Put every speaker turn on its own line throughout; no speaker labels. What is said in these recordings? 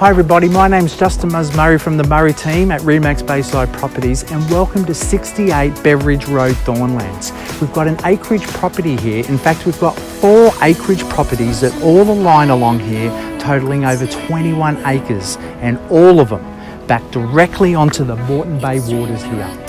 Hi everybody, my name's Justin Murray from the Murray team at Remax Bayside Properties, and welcome to 68 Beveridge Road, Thornlands. We've got an acreage property here. In fact, we've got 4 acreage properties that all align along here, totaling over 21 acres, and all of them back directly onto the Moreton Bay waters here.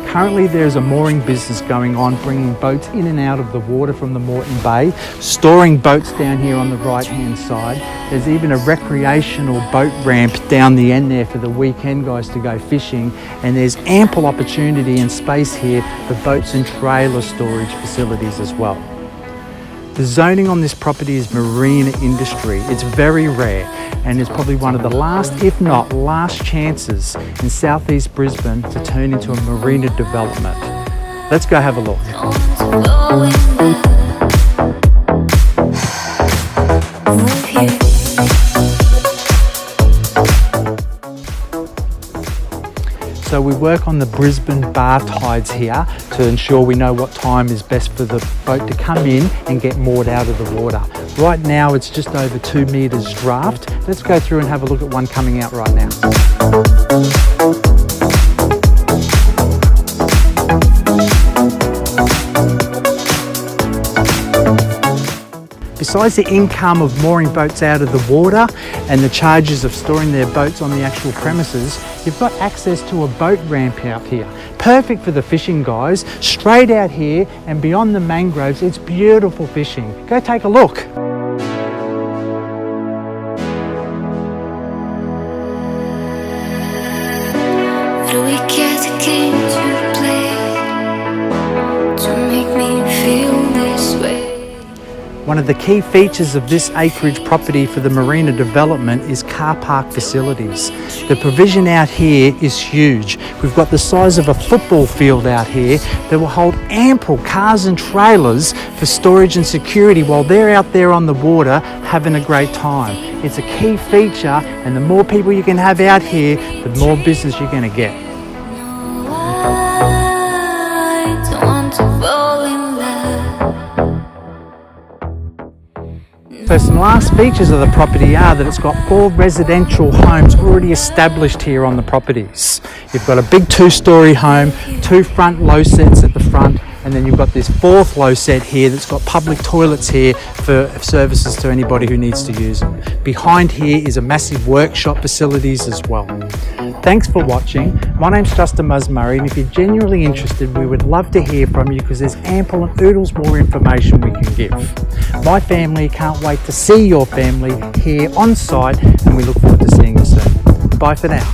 Currently there's a mooring business going on, bringing boats in and out of the water from the Moreton Bay, storing boats down here on the right hand side. There's even a recreational boat ramp down the end there for the weekend guys to go fishing, and there's ample opportunity and space here for boats and trailer storage facilities as well. The zoning on this property is marina industry. It's very rare, and it's probably one of the last, if not last, chances in southeast Brisbane to turn into a marina development. Let's go have a look. So we work on the Brisbane bar tides here to ensure we know what time is best for the boat to come in and get moored out of the water. Right now it's just over 2 metres draft. Let's go through and have a look at one coming out right now. Besides the income of mooring boats out of the water and the charges of storing their boats on the actual premises, you've got access to a boat ramp out here. Perfect for the fishing guys. Straight out here and beyond the mangroves, it's beautiful fishing. Go take a look. One of the key features of this acreage property for the marina development is car park facilities. The provision out here is huge. We've got the size of a football field out here that will hold ample cars and trailers for storage and security while they're out there on the water having a great time. It's a key feature, and the more people you can have out here, the more business you're going to get. So some last features of the property are that it's got 4 residential homes already established here on the properties. You've got a big 2-storey home, 2 front low sets at the front, and then you've got this 4th low set here that's got public toilets here for services to anybody who needs to use them. Behind here is a massive workshop facilities as well. Thanks for watching. My name's Justin Murray, and if you're genuinely interested, we would love to hear from you because there's ample and oodles more information we can give. My family can't wait to see your family here on site, and we look forward to seeing you soon. Bye for now.